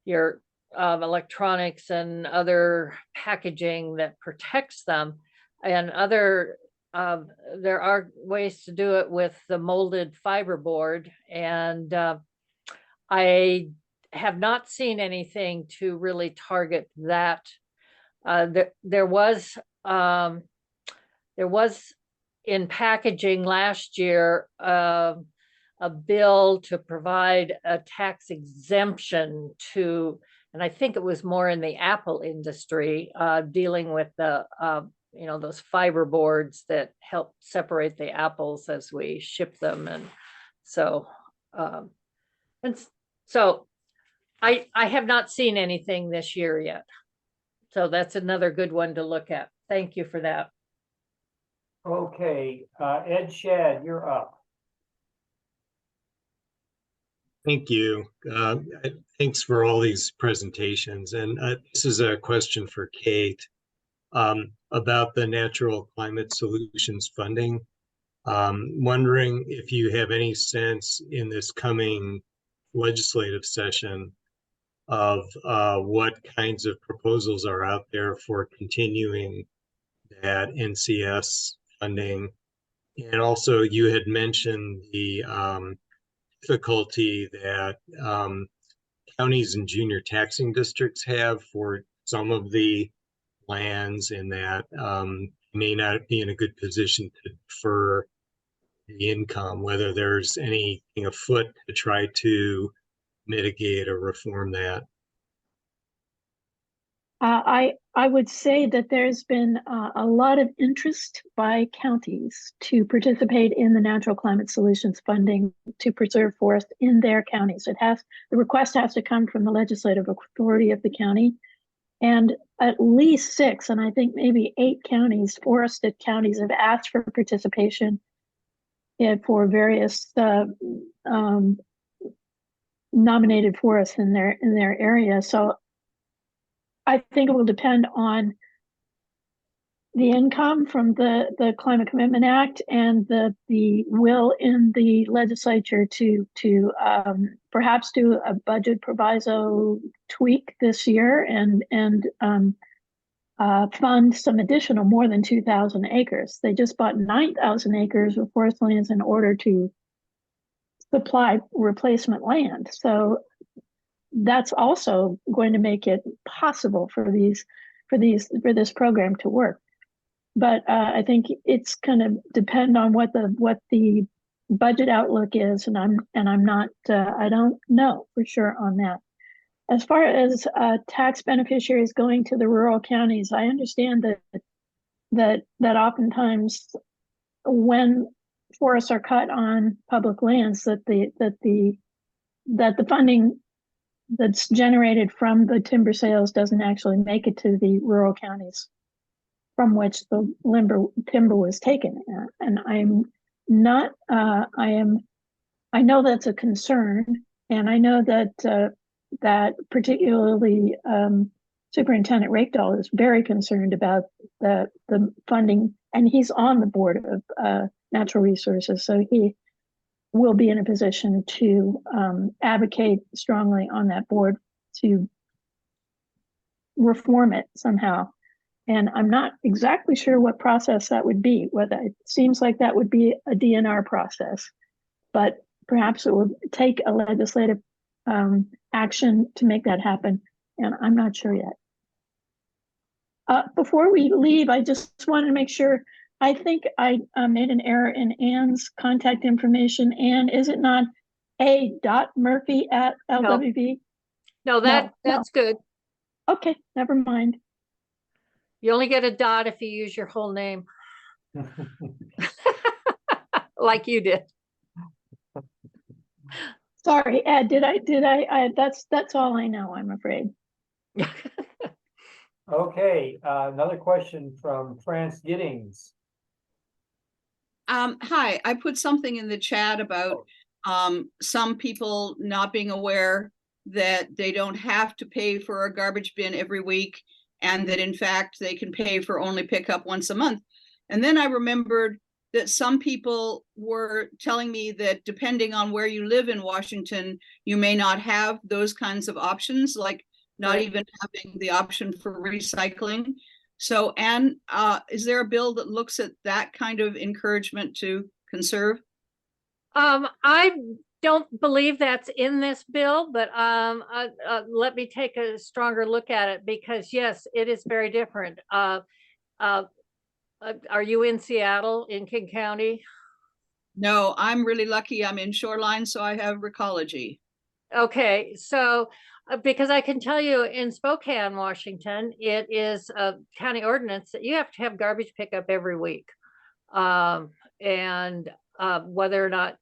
your electronics and other packaging that protects them, and there are ways to do it with the molded fiberboard, and I have not seen anything to really target that. There was in packaging last year a bill to provide a tax exemption to, and I think it was more in the Apple industry, dealing with the those fiber boards that help separate the apples as we ship them, and so I have not seen anything this year yet. So that's another good one to look at. Thank you for that. Okay, Ed Shad, you're up. Thank you. Thanks for all these presentations. And this is a question for Kate about the Natural Climate Solutions funding. Wondering if you have any sense in this coming legislative session of what kinds of proposals are out there for continuing that NCS funding. And also you had mentioned the difficulty that counties and junior taxing districts have for some of the lands, and that may not be in a good position to defer the income, whether there's anything afoot to try to mitigate or reform that. I would say that there's been a lot of interest by counties to participate in the Natural Climate Solutions funding to preserve forest in their counties. The request has to come from the legislative authority of the county, and at least 6, and I think maybe 8 counties, forested counties, have asked for participation for various nominated forests in their area. So I think it will depend on the income from the Climate Commitment Act and the will in the legislature to perhaps do a budget proviso tweak this year and fund some additional more than 2,000 acres. They just bought 9,000 acres of forest lands in order to supply replacement land. So that's also going to make it possible for this program to work. But I think it's going to depend on what the budget outlook is, and I'm not I don't know for sure on that. As far as tax beneficiaries going to the rural counties, I understand that oftentimes when forests are cut on public lands, that the funding that's generated from the timber sales doesn't actually make it to the rural counties from which the timber was taken. And I'm not, I know that's a concern, and I know that particularly Superintendent Rakedahl is very concerned about the funding, and he's on the board of natural resources, so he will be in a position to advocate strongly on that board to reform it somehow. And I'm not exactly sure what process that would be, whether it seems like that would be a DNR process, but perhaps it would take a legislative action to make that happen. And I'm not sure yet. Before we leave, I just wanted to make sure, I think I made an error in Anne's contact information. Anne, is it not a.murphy@lwv? No, that's good. Okay, never mind. You only get a dot if you use your whole name, like you did. Sorry, Ed, that's all I know, I'm afraid. Okay, another question from France Giddings. Hi, I put something in the chat about some people not being aware that they don't have to pay for a garbage bin every week, and that in fact they can pay for only pickup once a month. And then I remembered that some people were telling me that depending on where you live in Washington, you may not have those kinds of options, like not Right. even having the option for recycling. So, Anne, is there a bill that looks at that kind of encouragement to conserve? I don't believe that's in this bill, but let me take a stronger look at it, because yes, it is very different. Are you in Seattle, in King County? No, I'm really lucky. I'm in Shoreline, so I have Recology. Okay, so because I can tell you in Spokane, Washington, it is a county ordinance that you have to have garbage pickup every week. And whether or not,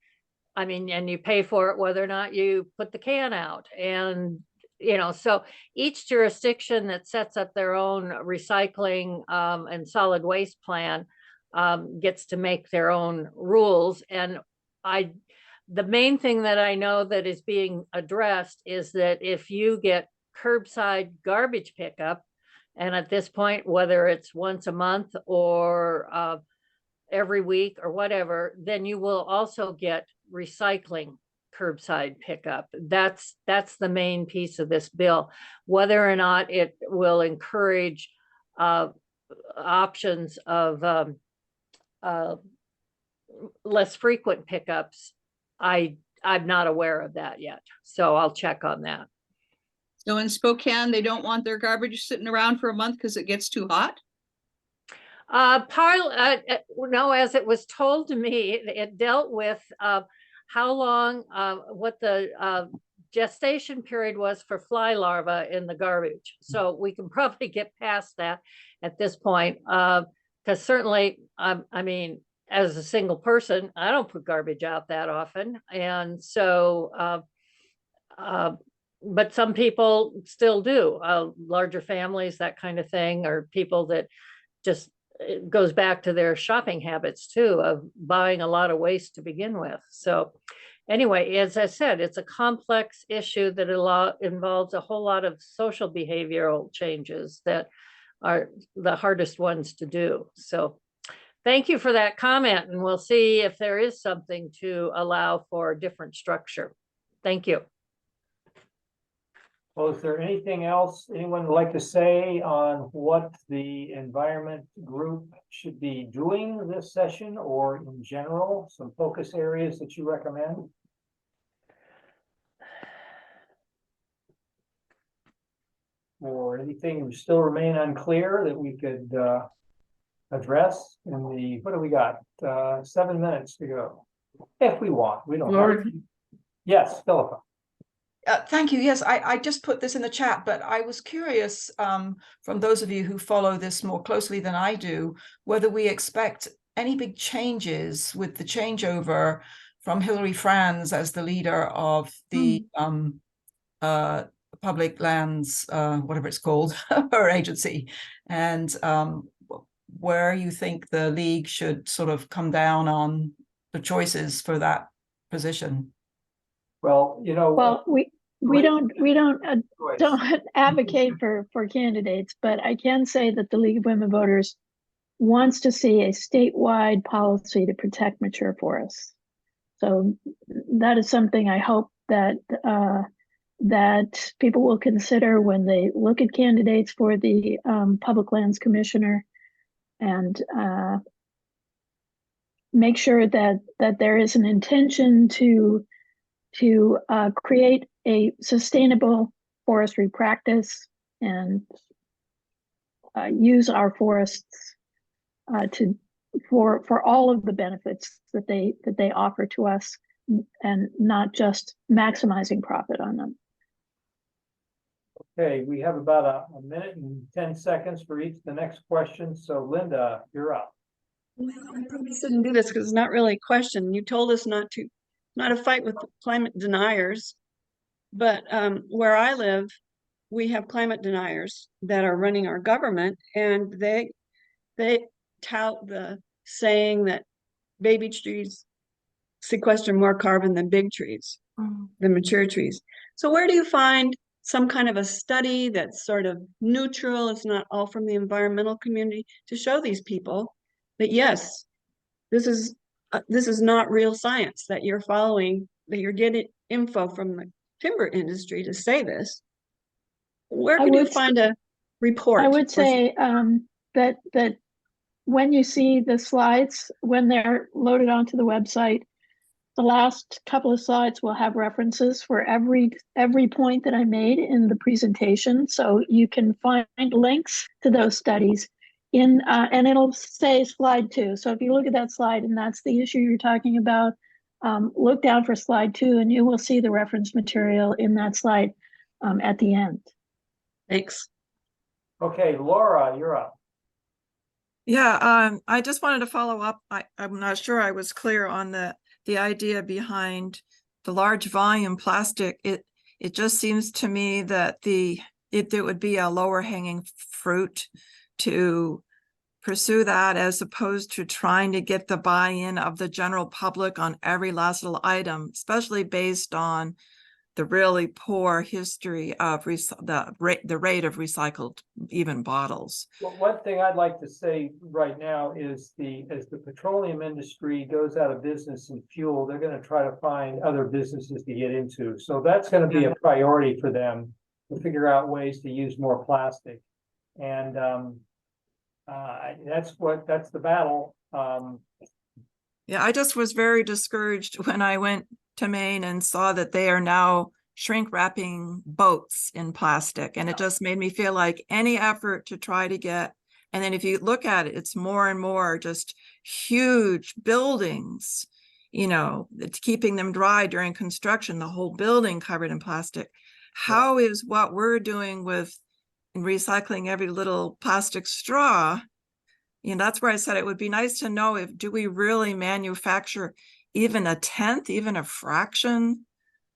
I mean, and you pay for it whether or not you put the can out. And, you know, so each jurisdiction that sets up their own recycling and solid waste plan gets to make their own rules. And the main thing that I know that is being addressed is that if you get curbside garbage pickup, and at this point, whether it's once a month or every week or whatever, then you will also get recycling curbside pickup. That's the main piece of this bill. Whether or not it will encourage options of less frequent pickups, I'm not aware of that yet. So I'll check on that. So in Spokane, they don't want their garbage sitting around for a month because it gets too hot? No, as it was told to me, it dealt with how long, what the gestation period was for fly larvae in the garbage. So we can probably get past that at this point, because certainly, I mean, as a single person, I don't put garbage out that often, and so. But some people still do, larger families, that kind of thing, or people that just, it goes back to their shopping habits too, of buying a lot of waste to begin with. So anyway, as I said, it's a complex issue that involves a whole lot of social behavioral changes that are the hardest ones to do. So thank you for that comment, and we'll see if there is something to allow for a different structure. Thank you. Well, is there anything else anyone would like to say on what the environment group should be doing this session, or in general, some focus areas that you recommend? Or anything still remain unclear that we could address in the, what do we got? 7 minutes to go. If we want, we don't have to. Yes, Philippa. Thank you. Yes, I just put this in the chat, but I was curious from those of you who follow this more closely than I do, whether we expect any big changes with the changeover from Hilary Franz as the leader of the public lands, whatever it's called, her agency, and where you think the league should sort of come down on the choices for that position. Well, you know. Well, we don't advocate for candidates, but I can say that the League of Women Voters wants to see a statewide policy to protect mature forests. So that is something I hope that that people will consider when they look at candidates for the Public Lands Commissioner, and make sure that there is an intention to create a sustainable forestry practice and use our forests for all of the benefits that they offer to us, and not just maximizing profit on them. Okay, we have about a minute and 10 seconds for each the next question. So Linda, you're up. I probably shouldn't do this because it's not really a question. You told us not to fight with climate deniers. But where I live, we have climate deniers that are running our government, and they tout the saying that baby trees sequester more carbon than big trees, than mature trees. So where do you find some kind of a study that's sort of neutral, it's not all from the environmental community, to show these people that yes, this is not real science that you're following, that you're getting info from the timber industry to say this? Where I could you would s- find a report? I would or say that when you see the slides, when they're loaded onto the website, the last couple of slides will have references for every point that I made in the presentation. So you can find links to those studies in, and it'll say slide 2. So if you look at that slide and that's the issue you're talking about, look down for slide 2 and you will see the reference material in that slide at the end. Thanks. Okay, Laura, you're up. Yeah, I just wanted to follow up. I'm not sure I was clear on the idea behind the large volume plastic. It just seems to me that it would be a lower hanging fruit to pursue that as opposed to trying to get the buy-in of the general public on every last little item, especially based on the really poor history of the rate of recycled even bottles. Well, one thing I'd like to say right now is as the petroleum industry goes out of business in fuel, they're going to try to find other businesses to get into. So that's going to be a priority for them to figure out ways to use more plastic. And that's the battle. Yeah, I just was very discouraged when I went to Maine and saw that they are now shrink wrapping boats in plastic. And it just made me feel like any effort to try to get, and then if you look at it, it's more and more just huge buildings, it's keeping them dry during construction, the whole building covered in plastic. How is what we're doing with recycling every little plastic straw? That's where I said it would be nice to know do we really manufacture even a tenth, even a fraction?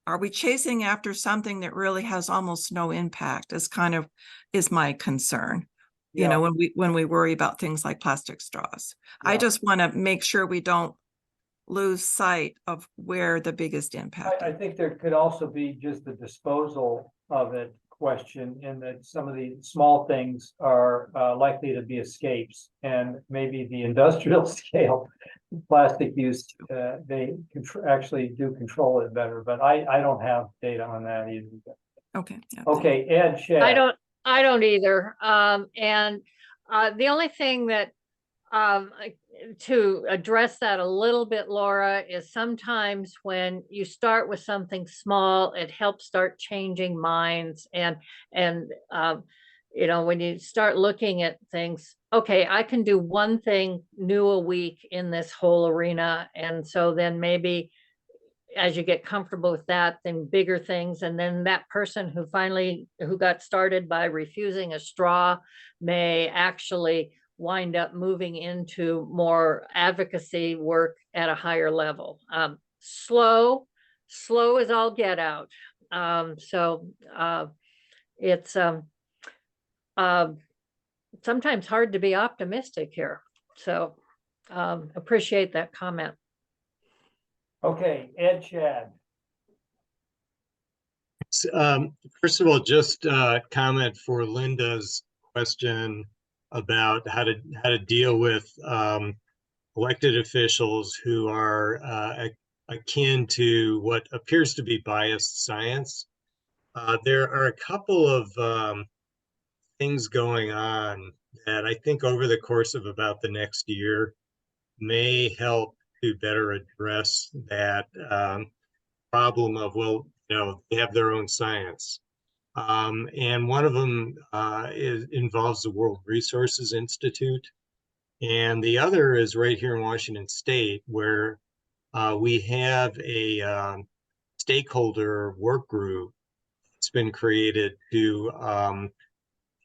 Are we chasing after something that really has almost no impact is my concern. Yeah. When we worry about things like plastic straws. Yeah. I just want to make sure we don't lose sight of where the biggest impact I is. think there could also be just the disposal of it question, in that some of the small things are likely to be escapes, and maybe the industrial scale plastic use, they actually do control it better, but I don't have data on that either. Okay. Yeah, Okay, Ed, Chad. I don't either. And the only thing that to address that a little bit, Laura, is sometimes when you start with something small, it helps start changing minds. And when you start looking at things, okay, I can do one thing new a week in this whole arena. And so then maybe as you get comfortable with that, then bigger things. And then that person who got started by refusing a straw may actually wind up moving into more advocacy work at a higher level. Slow is all get out. It's sometimes hard to be optimistic here. So appreciate that comment. Okay, Ed, Chad. First of all, just comment for Linda's question about how to deal with elected officials who are akin to what appears to be biased science. There are a couple of things going on that I think over the course of about the next year may help to better address that problem of, well, they have their own science. And one of them involves the World Resources Institute. And the other is right here in Washington State, where we have a stakeholder work group that's been created to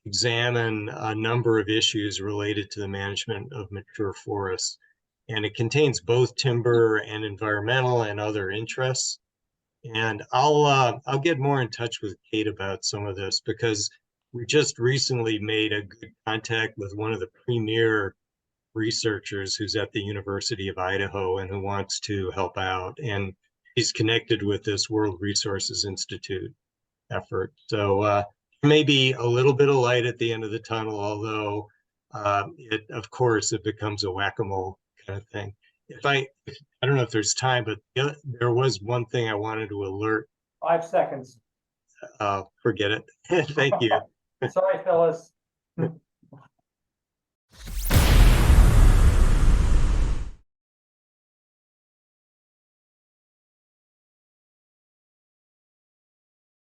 examine a number of issues related to the management of mature forests. And it contains both timber and environmental and other interests. And I'll get more in touch with Kate about some of this, because we just recently made a good contact with one of the premier researchers who's at the University of Idaho and who wants to help out. And he's connected with this World Resources Institute effort. So maybe a little bit of light at the end of the tunnel, although of course, it becomes a whack-a-mole kind of thing. I don't know if there's time, but there was one thing I wanted to alert. 5 seconds. Forget it. Thank you. Sorry, Phyllis.